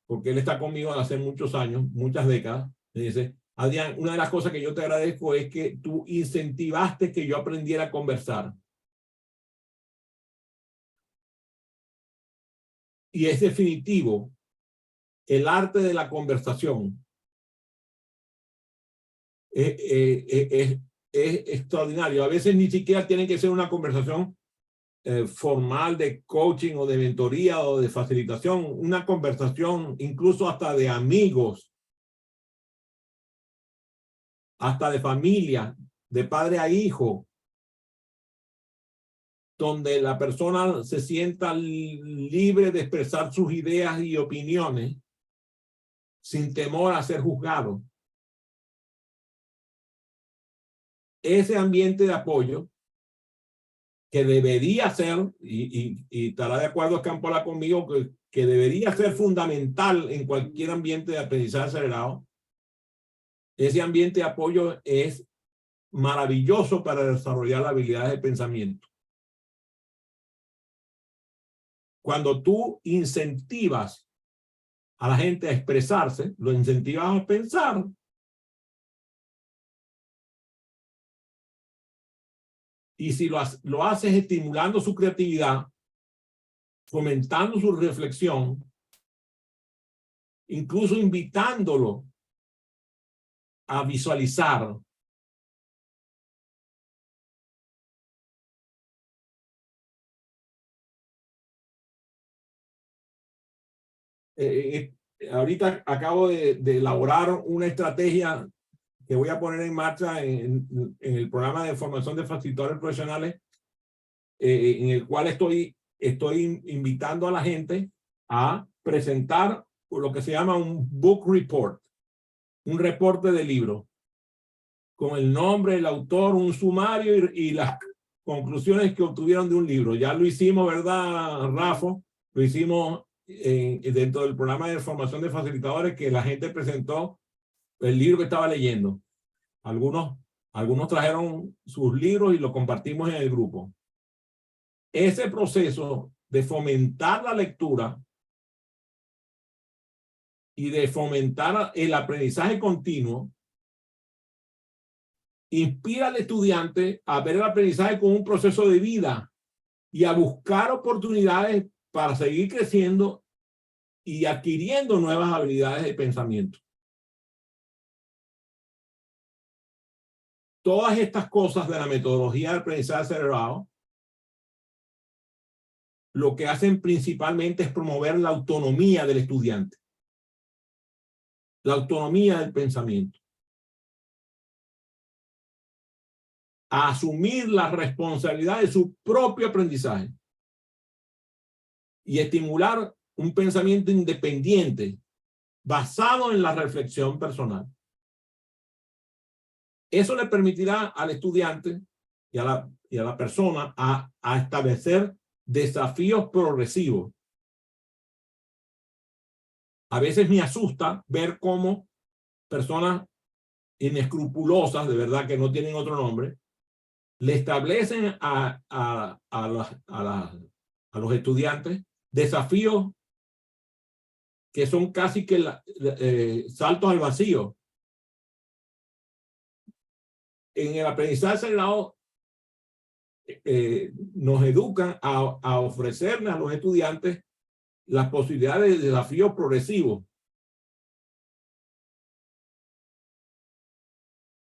porque él está conmigo hace muchos años, muchas décadas. Me dice: Adrián, una de las cosas que yo te agradezco es que tú incentivaste que yo aprendiera a conversar. Y es definitivo, el arte de la conversación es extraordinario. A veces ni siquiera tiene que ser una conversación formal de coaching o de mentoría o de facilitación, una conversación incluso hasta de amigos, hasta de familia, de padre a hijo, donde la persona se sienta libre de expresar sus ideas y opiniones sin temor a ser juzgado. Ese ambiente de apoyo que debería ser, y estará de acuerdo Campola conmigo, que debería ser fundamental en cualquier ambiente de aprendizaje acelerado, ese ambiente de apoyo es maravilloso para desarrollar las habilidades de pensamiento. Cuando tú incentivas a la gente a expresarse, lo incentivas a pensar. Y si lo haces estimulando su creatividad, fomentando su reflexión, incluso invitándolo a visualizar, ahorita acabo de elaborar una estrategia que voy a poner en marcha en el programa de formación de facilitadores profesionales, en el cual estoy invitando a la gente a presentar lo que se llama un book report, un reporte de libro, con el nombre, el autor, un sumario y las conclusiones que obtuvieron de un libro. Ya lo hicimos, ¿verdad, Rafa? Lo hicimos dentro del programa de formación de facilitadores, que la gente presentó el libro que estaba leyendo. Algunos trajeron sus libros y lo compartimos en el grupo. Ese proceso de fomentar la lectura y de fomentar el aprendizaje continuo inspira al estudiante a ver el aprendizaje como un proceso de vida y a buscar oportunidades para seguir creciendo y adquiriendo nuevas habilidades de pensamiento. Todas estas cosas de la metodología de aprendizaje acelerado lo que hacen principalmente es promover la autonomía del estudiante, la autonomía del pensamiento, a asumir la responsabilidad de su propio aprendizaje y estimular un pensamiento independiente basado en la reflexión personal. Eso le permitirá al estudiante y a la persona a establecer desafíos progresivos. A veces me asusta ver cómo personas inescrupulosas, de verdad que no tienen otro nombre, le establecen a los estudiantes desafíos que son casi que saltos al vacío. En el aprendizaje acelerado nos educan a ofrecerle a los estudiantes las posibilidades de desafíos progresivos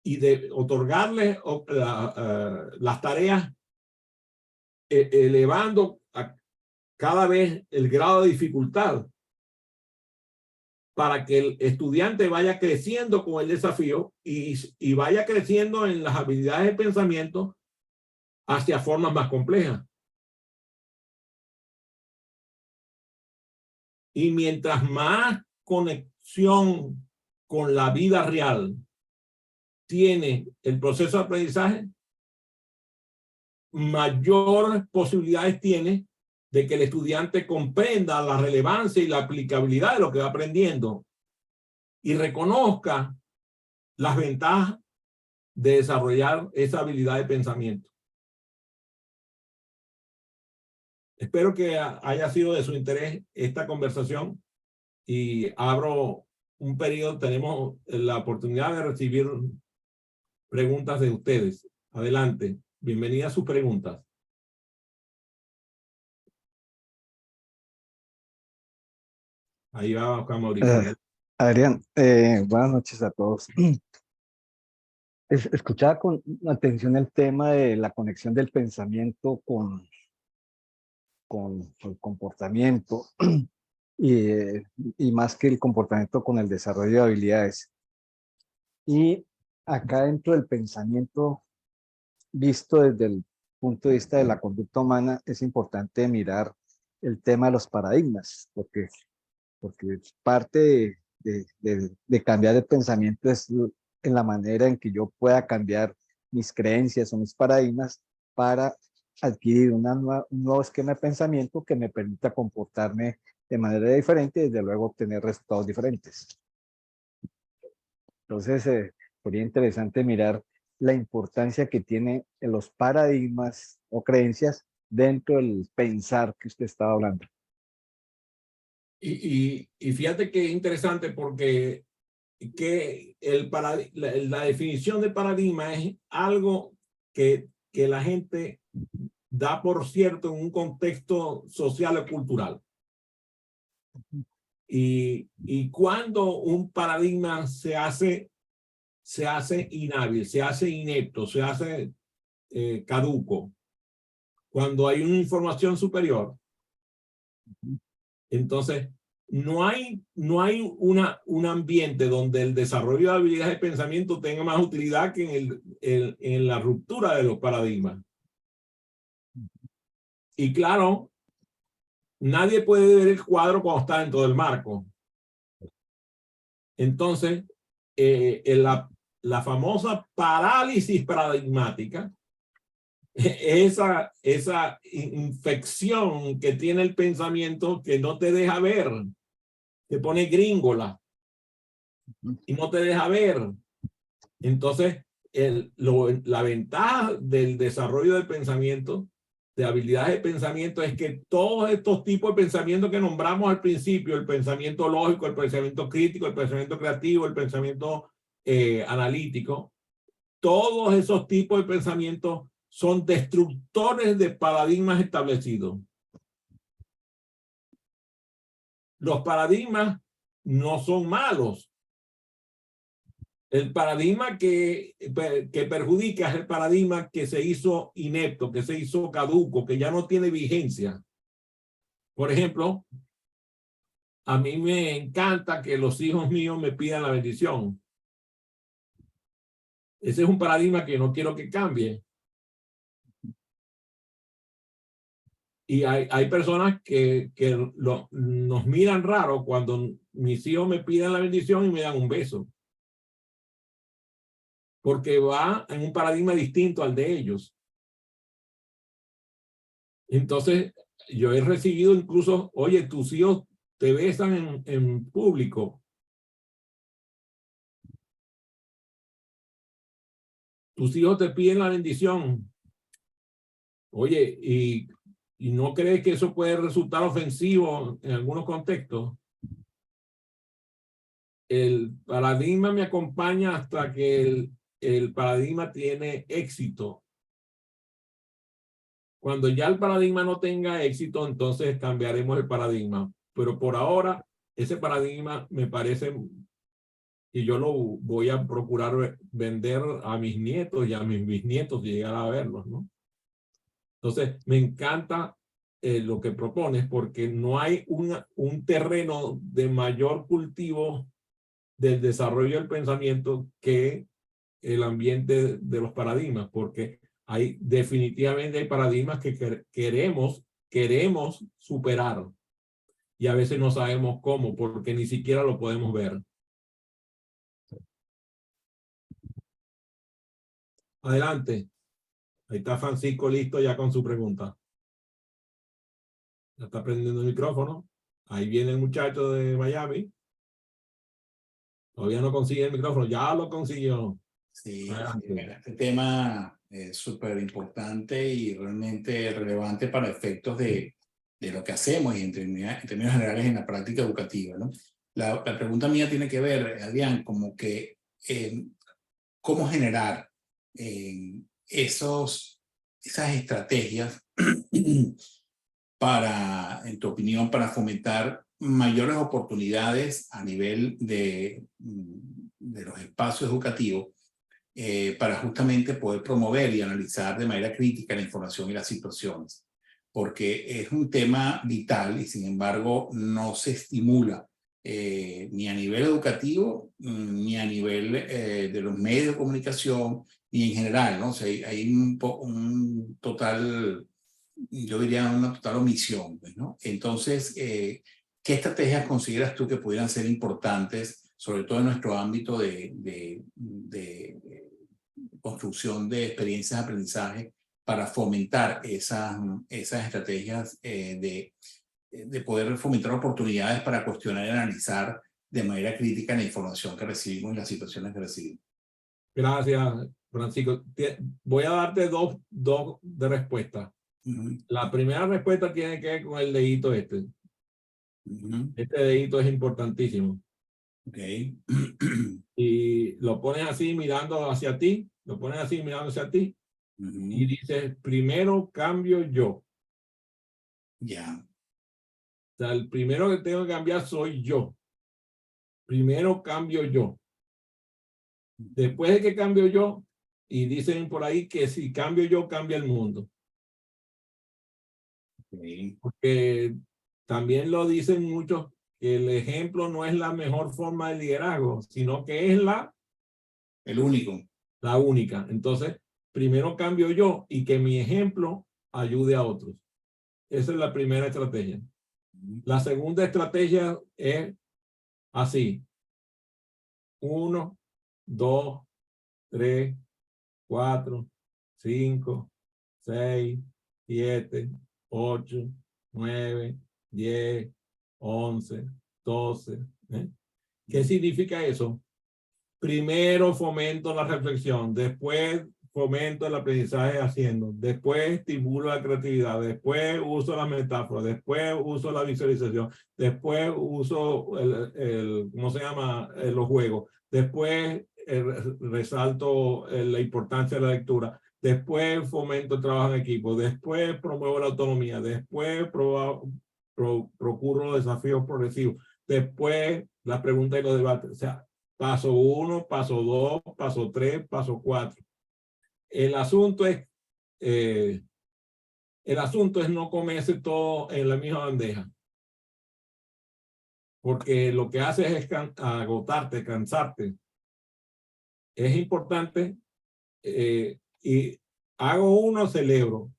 y de otorgarles las tareas elevando cada vez el grado de dificultad. para que el estudiante vaya creciendo con el desafío y vaya creciendo en las habilidades de pensamiento hacia formas más complejas. Y mientras más conexión con la vida real tiene el proceso de aprendizaje, mayor posibilidades tiene de que el estudiante comprenda la relevancia y la aplicabilidad de lo que va aprendiendo y reconozca las ventajas de desarrollar esa habilidad de pensamiento. Espero que haya sido de su interés esta conversación y abro un periodo. Tenemos la oportunidad de recibir preguntas de ustedes. Adelante. Bienvenida a sus preguntas. Ahí va Juan Mauricio. Adrián, buenas noches a todos. Escuchaba con atención el tema de la conexión del pensamiento con el comportamiento y más que el comportamiento con el desarrollo de habilidades. Y acá dentro del pensamiento, visto desde el punto de vista de la conducta humana, es importante mirar el tema de los paradigmas, porque parte de cambiar el pensamiento es en la manera en que yo pueda cambiar mis creencias o mis paradigmas para adquirir un nuevo esquema de pensamiento que me permita comportarme de manera diferente y desde luego obtener resultados diferentes. Entonces, sería interesante mirar la importancia que tiene en los paradigmas o creencias dentro del pensar que usted estaba hablando. Y fíjate que interesante porque la definición de paradigma es algo que la gente da por cierto en un contexto social o cultural. Y cuando un paradigma se hace inhábil, se hace inepto, se hace caduco, cuando hay una información superior, entonces no hay un ambiente donde el desarrollo de habilidades de pensamiento tenga más utilidad que en la ruptura de los paradigmas. Y claro, nadie puede ver el cuadro cuando está dentro del marco. Entonces, la famosa parálisis paradigmática, esa infección que tiene el pensamiento que no te deja ver, te pone gringola y no te deja ver. Entonces, la ventaja del desarrollo del pensamiento, de habilidades de pensamiento, es que todos estos tipos de pensamiento que nombramos al principio, el pensamiento lógico, el pensamiento crítico, el pensamiento creativo, el pensamiento analítico, todos esos tipos de pensamiento son destructores de paradigmas establecidos. Los paradigmas no son malos. El paradigma que perjudica es el paradigma que se hizo inepto, que se hizo caduco, que ya no tiene vigencia. Por ejemplo, a mí me encanta que los hijos míos me pidan la bendición. Ese es un paradigma que no quiero que cambie. Y hay personas que nos miran raro cuando mis hijos me piden la bendición y me dan un beso. Porque va en un paradigma distinto al de ellos. Entonces, yo he recibido incluso, oye, tus hijos te besan en público. Tus hijos te piden la bendición. Oye, ¿y no crees que eso puede resultar ofensivo en algunos contextos? El paradigma me acompaña hasta que el paradigma tiene éxito. Cuando ya el paradigma no tenga éxito, entonces cambiaremos el paradigma. Pero por ahora, ese paradigma me parece que yo lo voy a procurar vender a mis nietos y a mis bisnietos y llegar a verlos, ¿no? Entonces, me encanta lo que propones, porque no hay un terreno de mayor cultivo del desarrollo del pensamiento que el ambiente de los paradigmas, porque definitivamente hay paradigmas que queremos superar y a veces no sabemos cómo, porque ni siquiera lo podemos ver. Adelante. Ahí está Francisco listo ya con su pregunta. Ya está prendiendo el micrófono. Ahí viene el muchacho de Miami. Todavía no consigue el micrófono. Ya lo consiguió. Sí, Adelante. bueno, este tema es súper importante y realmente relevante para efectos de lo que hacemos y en términos generales en la práctica educativa, ¿no? La pregunta mía tiene que ver, Adrián, como que cómo generar esas estrategias para, en tu opinión, para fomentar mayores oportunidades a nivel de los espacios educativos para justamente poder promover y analizar de manera crítica la información y las situaciones. Porque es un tema vital y sin embargo no se estimula ni a nivel educativo, ni a nivel de los medios de comunicación, ni en general, ¿no? O sea, hay un total, yo diría una total omisión, pues, ¿no? Entonces, ¿qué estrategias consideras tú que pudieran ser importantes, sobre todo en nuestro ámbito de construcción de experiencias de aprendizaje, para fomentar esas estrategias de poder fomentar oportunidades para cuestionar y analizar de manera crítica la información que recibimos y las situaciones que recibimos? Gracias, Francisco. Voy a darte dos de respuesta. La primera respuesta tiene que ver con el dedito este. Este dedito es importantísimo. Okay. Y lo pones así mirando hacia ti, lo pones así mirando hacia ti y dices, primero cambio yo. Ya. O sea, el primero que tengo que cambiar soy yo. Primero cambio yo. Después de que cambio yo, y dicen por ahí que si cambio yo, cambia el mundo. Okay. Porque también lo dicen muchos, que el ejemplo no es la mejor forma de liderazgo, sino que es El único. la única. Entonces, primero cambio yo y que mi ejemplo ayude a otros. Esa es la primera estrategia. La segunda estrategia es así. 1, 2, 3, 4, 5, 6, 7, 8, 9, 10, 11, 12. ¿Qué significa eso? Primero fomento la reflexión, después fomento el aprendizaje haciendo, después estimulo la creatividad, después uso la metáfora, después uso la visualización, después uso ¿cómo se llama? Los juegos, después resalto la importancia de la lectura, después fomento el trabajo en equipo, después promuevo la autonomía, después procuro los desafíos progresivos, después las preguntas y los debates. O sea, paso 1, paso 2, paso 3, paso 4. El asunto es no comerse todo en la misma bandeja. Porque lo que hace es agotarte, cansarte. Es importante y hago uno, celebro.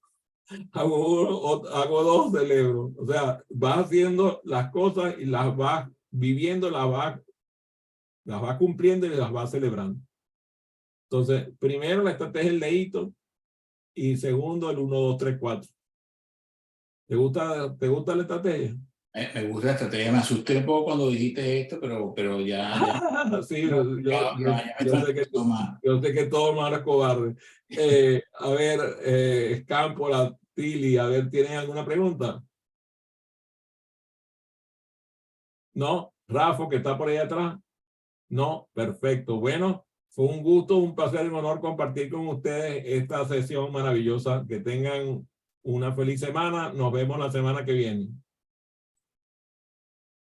Hago dos, celebro. O sea, vas haciendo las cosas y las vas viviendo, las vas cumpliendo y las vas celebrando. Entonces, primero la estrategia del dedito y segundo el 1, 2, 3, 4. ¿Te gusta la estrategia? Me gusta la estrategia. Me asusté un poco cuando dijiste esto, pero ya. Sí, Yo yo sé que todos van a cobarde. A ver, Scampola, Tili, a ver, ¿tienen alguna pregunta? ¿No? Rafa, que está por ahí atrás. No, perfecto. Bueno, fue un gusto, un placer y un honor compartir con ustedes esta sesión maravillosa. Que tengan una feliz semana. Nos vemos la semana que viene.